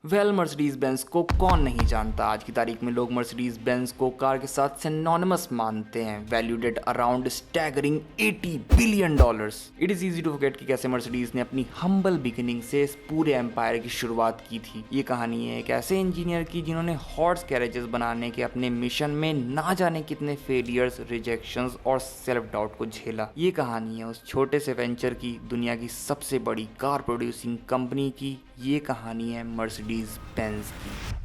Mercedes Benz को कौन नहीं जानता। आज की तारीख में लोग मर्सिडीज बेंज को कार के साथ सिनोनिमस मानते हैं, valued at around staggering $80 billion. It is easy to forget कि कैसे मर्सिडीज ने अपनी हम्बल बिगिनिंग से इस पूरे एम्पायर की शुरुआत की थी। ये कहानी है एक ऐसे इंजीनियर की जिन्होंने हॉर्स कैरेजेस बनाने के अपने मिशन में ना जाने कितने फेलियर्स, रिजेक्शंस और सेल्फ डाउट को झेला। ये कहानी है उस छोटे से वेंचर की, दुनिया की सबसे बड़ी कार प्रोड्यूसिंग कंपनी की। ये कहानी है मर्सिडीज बेंज की।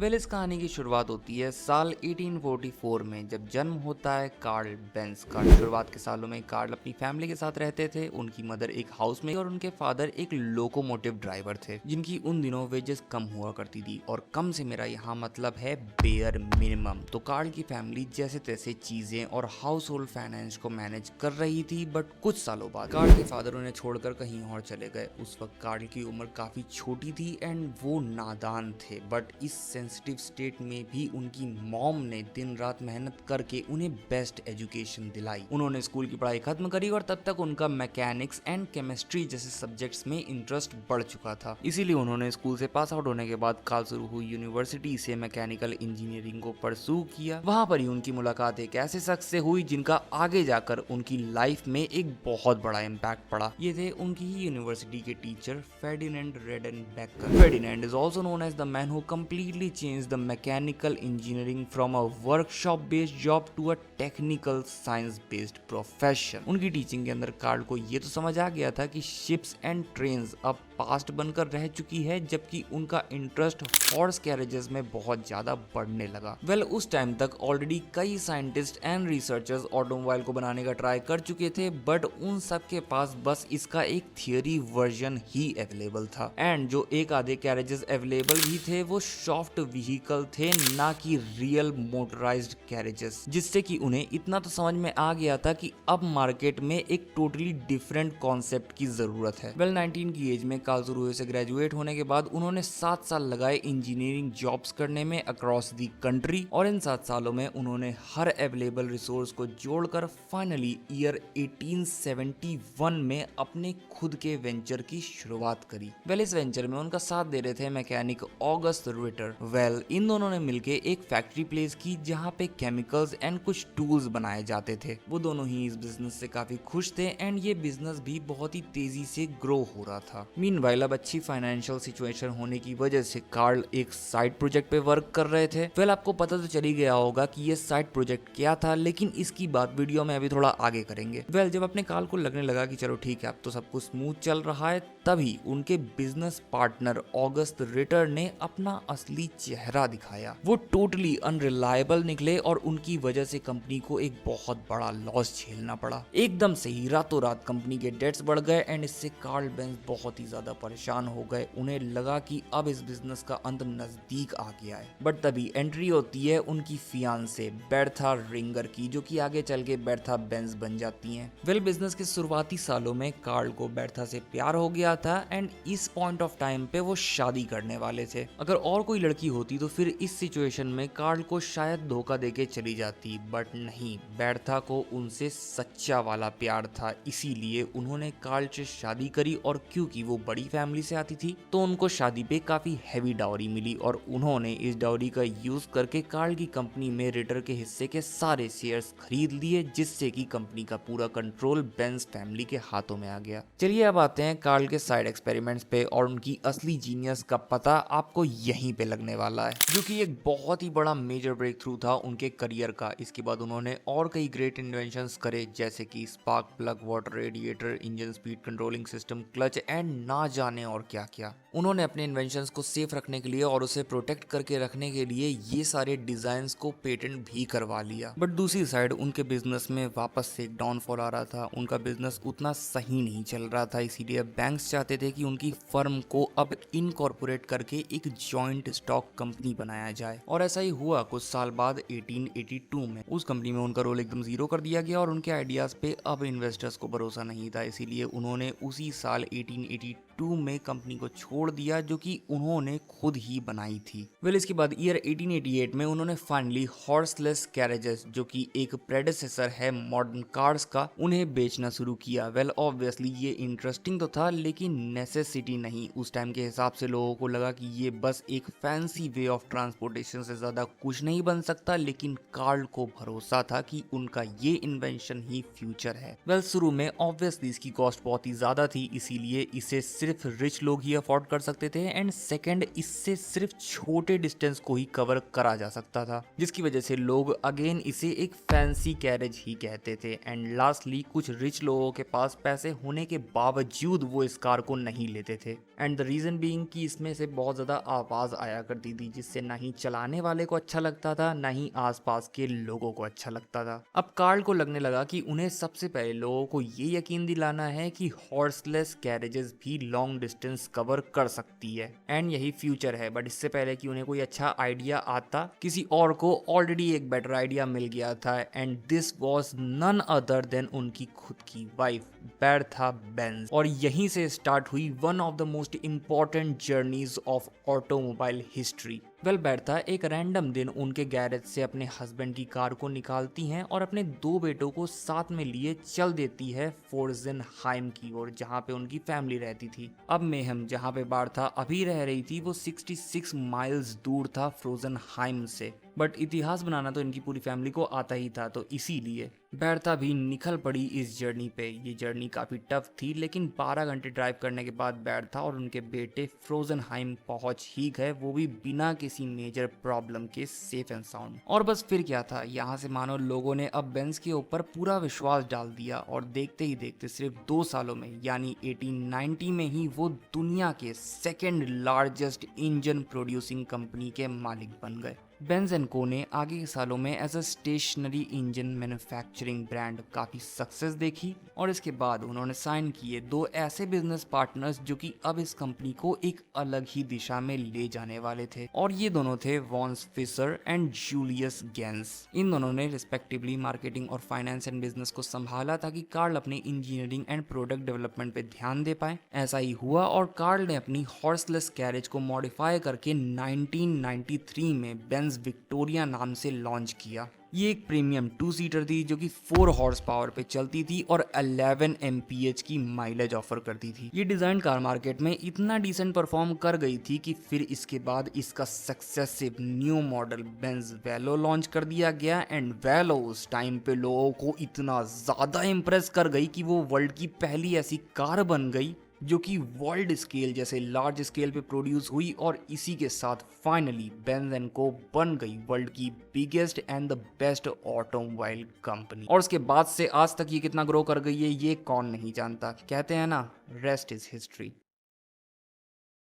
इस कहानी की शुरुआत होती है साल 1844 में, जब जन्म होता है कार्ल बेंज का। शुरुआत के सालों में कार्ल अपनी फैमिली के साथ रहते थे। उनकी मदर एक हाउस मेकर और उनके फादर एक लोकोमोटिव ड्राइवर थे, जिनकी उन दिनों वेजेस कम हुआ करती थी। और कम से मेरा यहाँ मतलब है बेयर मिनिमम। तो कार्ल की फैमिली जैसे तैसे चीजें और हाउस होल्ड फाइनेंस को मैनेज कर रही थी। बट कुछ सालों बाद कार्ल के फादर उन्हें छोड़कर कहीं और चले गए। उस वक्त कार्ल की उम्र काफी छोटी थी एंड वो नादान थे। बट इस सेंसिटिव स्टेट में भी उनकी मॉम ने दिन रात मेहनत करके उन्हें बेस्ट एजुकेशन दिलाई। उन्होंने स्कूल की पढ़ाई खत्म करी और तब तक उनका मैकेनिक्स एंड केमिस्ट्री जैसे सब्जेक्ट्स में इंटरेस्ट बढ़ चुका था। इसीलिए उन्होंने स्कूल से पास आउट होने के बाद कार्लसरूहे यूनिवर्सिटी से मैकेनिकल इंजीनियरिंग को परस्यू किया। वहां पर ही उनकी मुलाकात एक ऐसे शख्स से हुई जिनका आगे जाकर उनकी लाइफ में एक बहुत बड़ा इम्पैक्ट पड़ा। ये थे उनकी ही यूनिवर्सिटी के teacher Ferdinand Redtenbacher. Ferdinand is also known as the man who completely change the mechanical engineering from a workshop based job to a technical science based profession। उनकी टीचिंग के अंदर कार्ल को ये तो समझ आ गया था कि शिप्स एंड ट्रेन्स अब पास्ट बनकर रह चुकी है, जबकि उनका इंटरेस्ट हॉर्स कैरेजेस में बहुत ज्यादा बढ़ने लगा। उस टाइम तक ऑलरेडी कई साइंटिस्ट एंड रिसर्चर्स ऑटोमोबाइल को बनाने का ट्राई कर चुके थे, बट उन सब के पास बस इसका एक थियोरी वर्जन ही अवेलेबल था। एंड जो एक आधे कैरेजेस अवेलेबल भी थे वो सॉफ्ट व्हीकल थे, ना कि रियल मोटराइज्ड कैरेजेस। जिससे कि उन्हें इतना तो समझ में आ गया था कि अब मार्केट में एक टोटली डिफरेंट कॉन्सेप्ट की जरूरत है। 19 की एज में कार्लसरूहे से ग्रेजुएट होने के बाद उन्होंने 7 साल लगाए इंजीनियरिंग जॉब्स करने में अक्रॉस दी कंट्री। और इन 7 सालों में उन्होंने हर अवेलेबल रिसोर्स को जोड़कर फाइनली ईयर 1871 में अपने खुद के वेंचर की शुरुआत करी। इस वेंचर में उनका साथ दे रहे थे मैकेनिक ऑगस्ट रिटर। इन दोनों ने मिलके एक फैक्ट्री प्लेस की जहाँ पे केमिकल्स एंड कुछ टूल्स बनाए जाते थे। वो दोनों ही इस बिजनेस से काफी खुश थे एंड ये बिजनेस भी बहुत ही तेजी से ग्रो हो रहा था। मीनवाइल अब अच्छी फाइनेंशियल सिचुएशन होने की वजह से कार्ल एक साइड प्रोजेक्ट पे वर्क कर रहे थे। आपको पता तो चली गया होगा कि ये साइड प्रोजेक्ट क्या था, लेकिन इसकी बात वीडियो में अभी थोड़ा आगे करेंगे। जब अपने कार्ल को लगने लगा कि चलो ठीक है अब तो सब कुछ स्मूथ चल रहा है, तभी उनके बिजनेस पार्टनर ऑगस्ट रिटर ने अपना असली चेहरा दिखाया। वो टोटली अनरिलायबल निकले और उनकी वजह से कंपनी को एक बहुत बड़ा लॉस झेलना पड़ा। एकदम से ही रातों रात कंपनी के डेट्स बढ़ गए एंड इससे कार्ल बेंज बहुत ही ज्यादा परेशान हो गए। उन्हें लगा कि अब इस बिजनेस का अंत नजदीक आ गया है। बट तभी एंट्री होती है उनकी फियांसे बेर्था रिंगर की, जो कि आगे चल के बेर्था बेंज बन जाती हैं। बिजनेस के शुरुआती सालों में कार्ल को बेर्था से प्यार हो गया था एंड इस पॉइंट ऑफ टाइम पे वो शादी करने वाले थे। अगर और कोई लड़की होती तो फिर इस सिचुएशन में कार्ल को शायद धोखा देके चली जाती, बट नहीं, बेर्था को उनसे सच्चा वाला प्यार था। इसीलिए उन्होंने कार्ल से शादी करी और क्योंकि वो बड़ी फैमिली से आती थी तो उनको शादी पे काफी हैवी डाउरी मिली और उन्होंने इस डाउरी का यूज करके कार्ल की कंपनी में रिटर के हिस्से के सारे शेयर्स खरीद लिए, जिससे कि कंपनी का पूरा कंट्रोल बेंज फैमिली के हाथों में आ गया। चलिए अब आते हैं कार्ल के साइड एक्सपेरिमेंट्स पे और उनकी असली जीनियस का पता आपको यहीं पे लगने वाला है, जो कि एक बहुत ही बड़ा मेजर ब्रेक थ्रू था उनके करियर का। इसके बाद उन्होंने और कई ग्रेट इन्वेंशंस करे, जैसे कि spark plug, water radiator, engine speed controlling system, clutch and ना जाने और क्या क्या। उन्होंने अपने इन्वेंशंस को सेफ रखने के लिए और उसे प्रोटेक्ट करके रखने के लिए ये सारे डिजाइन्स को पेटेंट भी करवा लिया। बट दूसरी साइड उनके बिजनेस में वापस से एक डाउनफॉल आ रहा था। उनका बिजनेस उतना सही नहीं चल रहा था, इसीलिए बैंक्स चाहते थे कि उनकी फर्म को अब इनकॉर्पोरेट करके एक जॉइंट स्टॉक कंपनी बनाया जाए। और ऐसा ही हुआ। कुछ साल बाद 1882 में उस कंपनी में उनका रोल एकदम जीरो कर दिया गया और उनके आइडियाज पे अब इन्वेस्टर्स को भरोसा नहीं था। इसीलिए उन्होंने उसी साल 1882 1982 में कंपनी को छोड़ दिया जो कि उन्होंने खुद ही बनाई थी। इसके बाद ईयर 1888 में उन्होंने फाइनली हॉर्सलेस कैरेजेस जो कि एक प्रेडेसेसर है मॉडर्न कार्स का, उन्हें बेचना शुरू किया। ऑब्वियसली ये इंटरेस्टिंग तो था लेकिन नेसेसिटी नहीं। उस टाइम के हिसाब से लोगों को लगा कि ये बस एक फैंसी वे ऑफ ट्रांसपोर्टेशन से ज्यादा कुछ नहीं बन सकता, लेकिन कार्ल को भरोसा था कि उनका ये इन्वेंशन ही फ्यूचर है। शुरू में ऑब्वियसली इसकी कॉस्ट बहुत ही ज्यादा थी, इसीलिए इसे सिर्फ रिच लोग ही अफोर्ड कर सकते थे एंड सेकंड इससे सिर्फ छोटे डिस्टेंस को ही कवर करा जा सकता था, जिसकी वजह से लोग अगेन इसे एक फैंसी कैरेज ही कहते थे। एंड लास्टली कुछ रिच लोगों के पास पैसे होने के बावजूद वो इस कार को नहीं लेते थे एंड द रीजन बीइंग कि इसमें से बहुत ज्यादा आवाज आया करती थी, जिससे ना ही चलाने वाले को अच्छा लगता था ना ही आसपास के लोगों को अच्छा लगता था। अब कार्ल को लगने लगा कि उन्हें सबसे पहले लोगों को ये यकीन दिलाना है कि हॉर्सलेस कैरेजेस भी लॉन्ग डिस्टेंस कवर कर सकती है एंड यही फ्यूचर है। बट इससे पहले कि उन्हें कोई अच्छा आइडिया आता, किसी और को ऑलरेडी एक बेटर आइडिया मिल गया था and this was none other than उनकी खुद की वाइफ बेर्था बेंज। और यहीं से स्टार्ट हुई one of the most important journeys of automobile history. Bertha एक रैंडम दिन उनके गैरेज से अपने हस्बैंड की कार को निकालती हैं और अपने 2 बेटों को साथ में लिए चल देती है फोर्जेनहाइम की ओर, जहां पे उनकी फैमिली रहती थी। अब मेहम जहां पे बेर्था अभी रह रही थी वो 66 माइल्स दूर था फ्रोजनहाइम से, बट इतिहास बनाना तो इनकी पूरी फैमिली को आता ही था, तो इसीलिए बेर्था भी निकल पड़ी इस जर्नी पे। ये जर्नी काफी टफ थी लेकिन 12 घंटे ड्राइव करने के बाद बेर्था और उनके बेटे फ्रोजनहाइम पहुंच ही गए, वो भी बिना किसी मेजर प्रॉब्लम के, सेफ एंड साउंड। और बस फिर क्या था, यहाँ से मानो लोगों ने अब बेंज के ऊपर पूरा विश्वास डाल दिया और देखते ही देखते सिर्फ 2 सालों में यानी 1890 में ही वो दुनिया के second largest engine producing company के मालिक बन गए। बेंज एंड को ने आगे के सालों में as a stationary engine manufacturing brand काफी सक्सेस देखी और इसके बाद उन्होंने साइन किए 2 ऐसे बिजनेस पार्टनर्स जो कि अब इस कंपनी को एक अलग ही दिशा में ले जाने वाले थे, और ये दोनों थे von Fischer and Julius Ganss. इन दोनों ने रिस्पेक्टिवली मार्केटिंग और फाइनेंस एंड बिजनेस को संभाला ताकि कार्ल अपने इंजीनियरिंग एंड प्रोडक्ट डेवलपमेंट पे ध्यान दे पाए। ऐसा ही हुआ और कार्ल ने अपनी हॉर्सलेस कैरेज को मॉडिफाई करके 1993 में बेंज विक्टोरिया नाम से लॉन्च किया। ये एक प्रीमियम 2 सीटर थी जो कि 4 हॉर्स पावर पे चलती थी और 11 MPH की माइलेज ऑफर करती थी। ये डिजाइन कार मार्केट में इतना डिसेंट परफॉर्म कर गई थी कि फिर इसके बाद इसका सक्सेसिव न्यू मॉडल बेंज वेलो लॉन्च कर दिया गया एंड वेलो उस टाइम पे लोगों को इतना ज्यादा इम्प्रेस कर गई कि वो वर्ल्ड की पहली ऐसी कार बन गई जो कि वर्ल्ड स्केल जैसे लार्ज स्केल पे प्रोड्यूस हुई, और इसी के साथ फाइनली बेंज एंड को बन गई वर्ल्ड की biggest and the best automobile company. और उसके बाद से आज तक ये कितना ग्रो कर गई है ये कौन नहीं जानता। कहते हैं ना, रेस्ट इज हिस्ट्री।